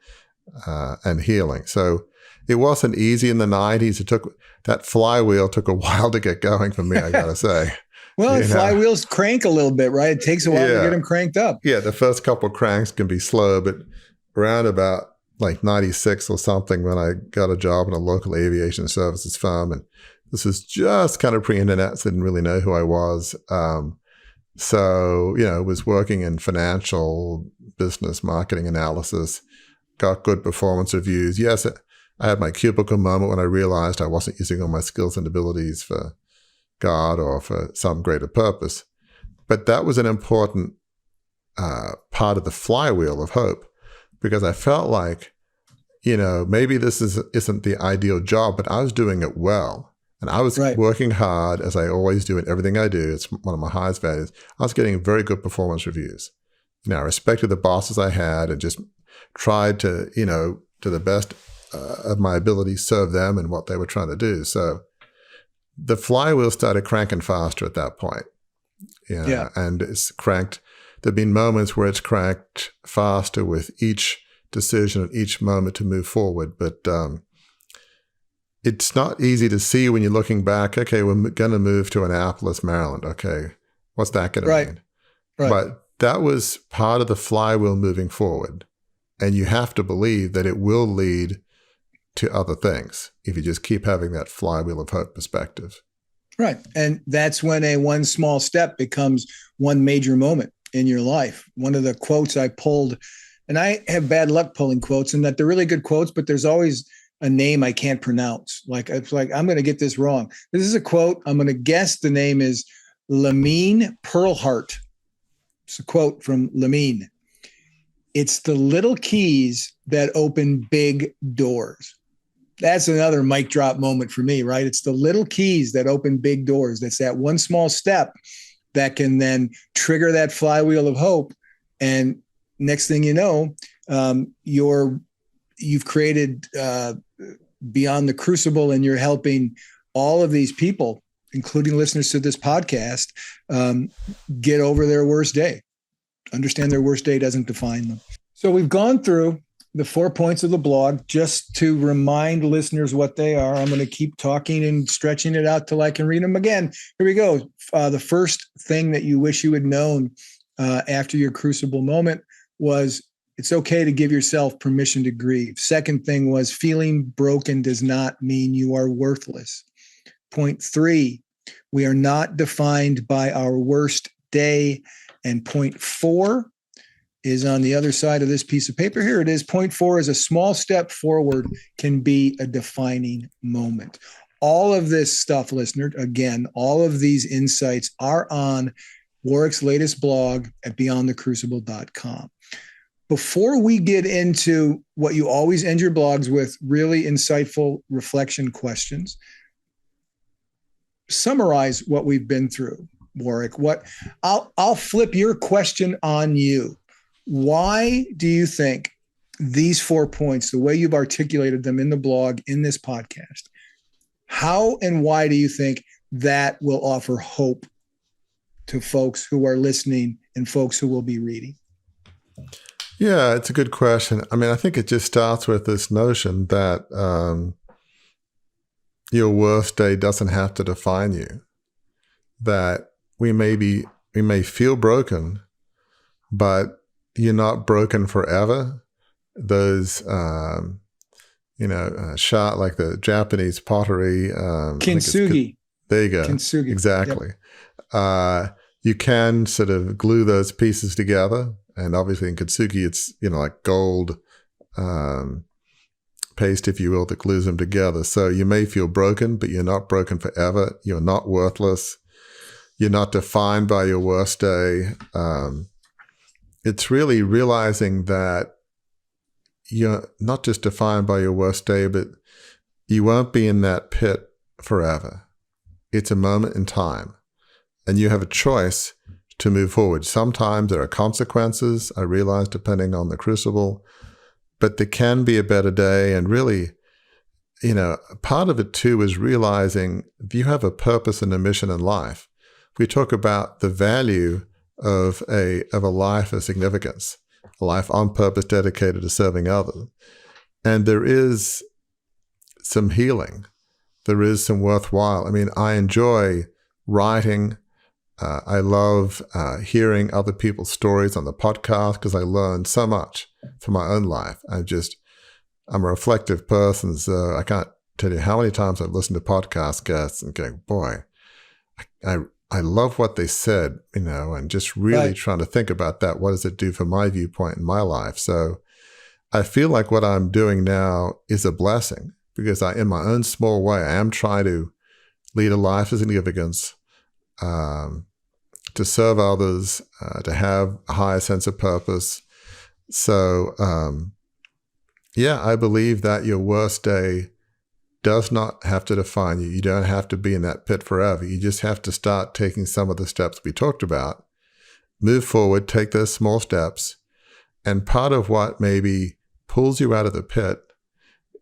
and healing. So it wasn't easy in the 90s. That flywheel took a while to get going for me, I gotta say. Well, flywheels crank a little bit, right? It takes a while to get them cranked up. Yeah, the first couple of cranks can be slow, but around about like 96 or something, when I got a job in a local aviation services firm, and this was just kind of pre-internet, so I didn't really know who I was. So, was working in financial, business, marketing analysis, got good performance reviews. Yes, I had my cubicle moment when I realized I wasn't using all my skills and abilities for God or for some greater purpose. But that was an important part of the flywheel of hope, because I felt like, maybe this isn't the ideal job, but I was doing it well. And I was working hard, as I always do in everything I do. It's one of my highest values. I was getting very good performance reviews. I respected the bosses I had and just tried to, to the best of my ability, serve them and what they were trying to do. So the flywheel started cranking faster at that point. And it's cranked. There've been moments where it's cranked faster with each decision and each moment to move forward. But it's not easy to see when you're looking back. Okay, we're going to move to Annapolis, Maryland. Okay, what's that going to mean? Right. But that was part of the flywheel moving forward. And you have to believe that it will lead to other things if you just keep having that flywheel of hope perspective. Right. And that's when a one small step becomes one major moment in your life. One of the quotes I pulled, and I have bad luck pulling quotes, and that they're really good quotes, but there's always a name I can't pronounce. It's like, I'm going to get this wrong. This is a quote. I'm going to guess the name is Lamine Pearlhart. It's a quote from Lamine. It's the little keys that open big doors. That's another mic drop moment for me, right? It's the little keys that open big doors. That's that one small step that can then trigger that flywheel of hope. And next thing you know, you've created Beyond the Crucible, and you're helping all of these people, including listeners to this podcast, get over their worst day. Understand their worst day doesn't define them. So we've gone through the 4 points of the blog just to remind listeners what they are. I'm going to keep talking and stretching it out till I can read them again. Here we go. The first thing that you wish you had known after your crucible moment was it's okay to give yourself permission to grieve. Second thing was feeling broken does not mean you are worthless. Point 3, we are not defined by our worst day. And point 4 is on the other side of this piece of paper. Here it is. Point 4 is a small step forward can be a defining moment. all of this stuff, listener, again, all of these insights are on Warwick's latest blog at beyondthecrucible.com. Before we get into what you always end your blogs with, really insightful reflection questions, summarize what we've been through, Warwick. I'll flip your question on you. Why do you think these 4 points, the way you've articulated them in the blog, in this podcast, how and why do you think that will offer hope to folks who are listening and folks who will be reading? Yeah, it's a good question. I mean, I think it just starts with this notion that your worst day doesn't have to define you. That we may feel broken, but you're not broken forever. Those, shot like the Japanese pottery. Kintsugi. There you go. Kintsugi. Exactly. Yep. You can sort of glue those pieces together. And obviously in Kintsugi, it's, like gold paste, if you will, that glues them together. So you may feel broken, but you're not broken forever. You're not worthless. You're not defined by your worst day. It's really realizing that you're not just defined by your worst day, but you won't be in that pit forever. It's a moment in time, and you have a choice to move forward. Sometimes there are consequences, I realize, depending on the crucible, but there can be a better day. And really, part of it too is realizing if you have a purpose and a mission in life. We talk about the value of a life of significance, a life on purpose dedicated to serving others. And there is some healing. There is some worthwhile. I mean, I enjoy writing. I love hearing other people's stories on the podcast because I learn so much from my own life. I'm a reflective person, so I can't tell you how many times I've listened to podcast guests and going, boy, I love what they said, and just really trying to think about that. What does it do for my viewpoint in my life? So I feel like what I'm doing now is a blessing because in my own small way, I am trying to lead a life of significance, to serve others, to have a higher sense of purpose. So, I believe that your worst day does not have to define you. You don't have to be in that pit forever. You just have to start taking some of the steps we talked about, move forward, take those small steps. And part of what maybe pulls you out of the pit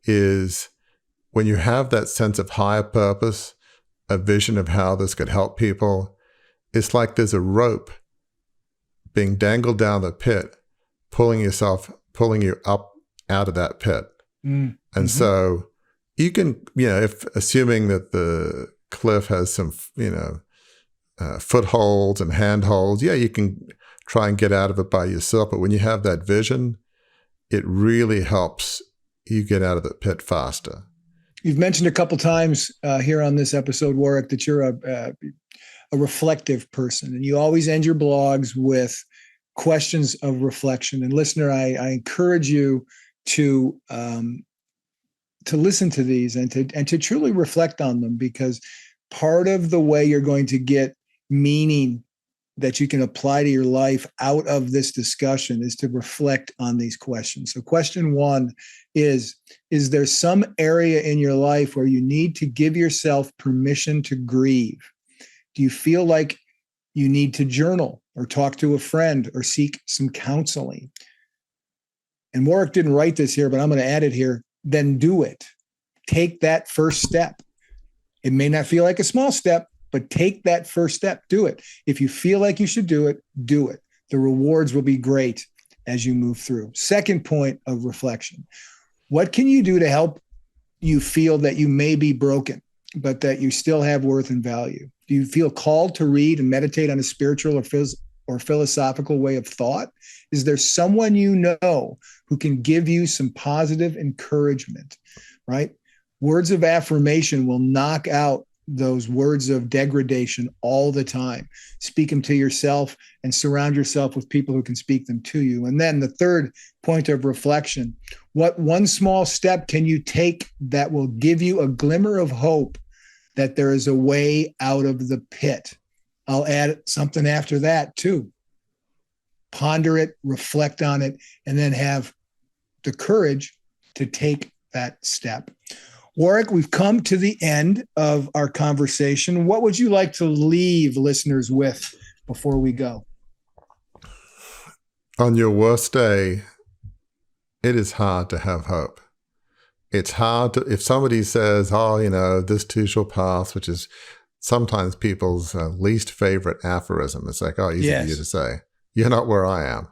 is when you have that sense of higher purpose, a vision of how this could help people. It's like there's a rope being dangled down the pit, pulling you up out of that pit. Mm-hmm. And so you can, if assuming that the cliff has some, footholds and handholds, you can try and get out of it by yourself. But when you have that vision, it really helps you get out of the pit faster. You've mentioned a couple times here on this episode, Warwick, that you're a reflective person, and you always end your blogs with questions of reflection. And listener, I encourage you to listen to these and to truly reflect on them, because part of the way you're going to get meaning that you can apply to your life out of this discussion is to reflect on these questions. So question 1 is there some area in your life where you need to give yourself permission to grieve? Do you feel like you need to journal or talk to a friend or seek some counseling? And Warwick didn't write this here, but I'm going to add it here. Then do it. Take that first step. It may not feel like a small step, but take that first step. Do it. If you feel like you should do it, do it. The rewards will be great as you move through. Second point of reflection. What can you do to help you feel that you may be broken, but that you still have worth and value? Do you feel called to read and meditate on a spiritual or philosophical way of thought? Is there someone you know who can give you some positive encouragement, right? Words of affirmation will knock out those words of degradation all the time. Speak them to yourself and surround yourself with people who can speak them to you. And then the third point of reflection, what one small step can you take that will give you a glimmer of hope that there is a way out of the pit. I'll add something after that too. Ponder it, reflect on it, and then have the courage to take that step. Warwick, we've come to the end of our conversation. What would you like to leave listeners with before we go? On your worst day, it is hard to have hope. It's hard to, if somebody says, oh, this too shall pass, which is sometimes people's least favorite aphorism. It's like, oh, easy for you to say. You're not where I am,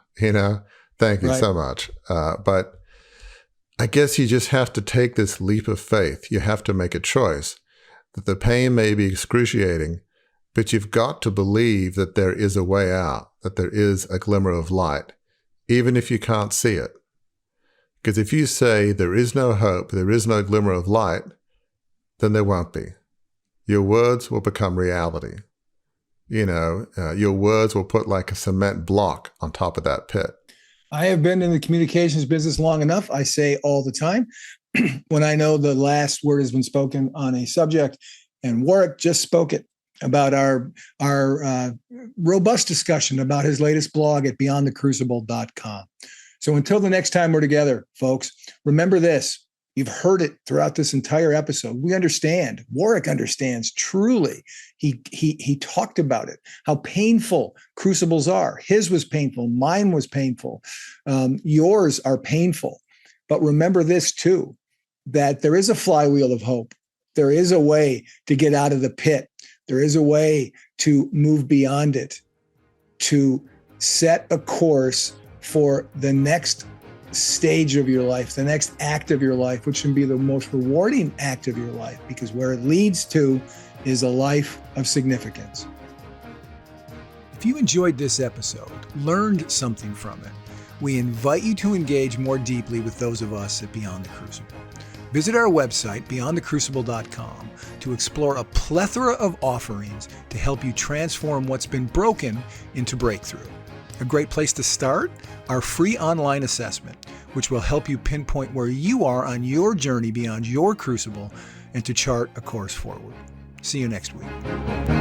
Thank you so much. But I guess you just have to take this leap of faith. You have to make a choice that the pain may be excruciating, but you've got to believe that there is a way out, that there is a glimmer of light, even if you can't see it. Because if you say there is no hope, there is no glimmer of light, then there won't be. Your words will become reality. Your words will put like a cement block on top of that pit. I have been in the communications business long enough. I say all the time, when I know the last word has been spoken on a subject, and Warwick just spoke it about our robust discussion about his latest blog at beyondthecrucible.com. So until the next time we're together, folks, remember this. You've heard it throughout this entire episode. We understand. Warwick understands truly. He talked about it, how painful crucibles are. His was painful. Mine was painful. Yours are painful. But remember this too, that there is a flywheel of hope. There is a way to get out of the pit. There is a way to move beyond it, to set a course for the next stage of your life, the next act of your life, which can be the most rewarding act of your life, because where it leads to is a life of significance. If you enjoyed this episode, learned something from it, we invite you to engage more deeply with those of us at Beyond the Crucible. Visit our website, beyondthecrucible.com, to explore a plethora of offerings to help you transform what's been broken into breakthrough. A great place to start? Our free online assessment, which will help you pinpoint where you are on your journey beyond your crucible and to chart a course forward. See you next week.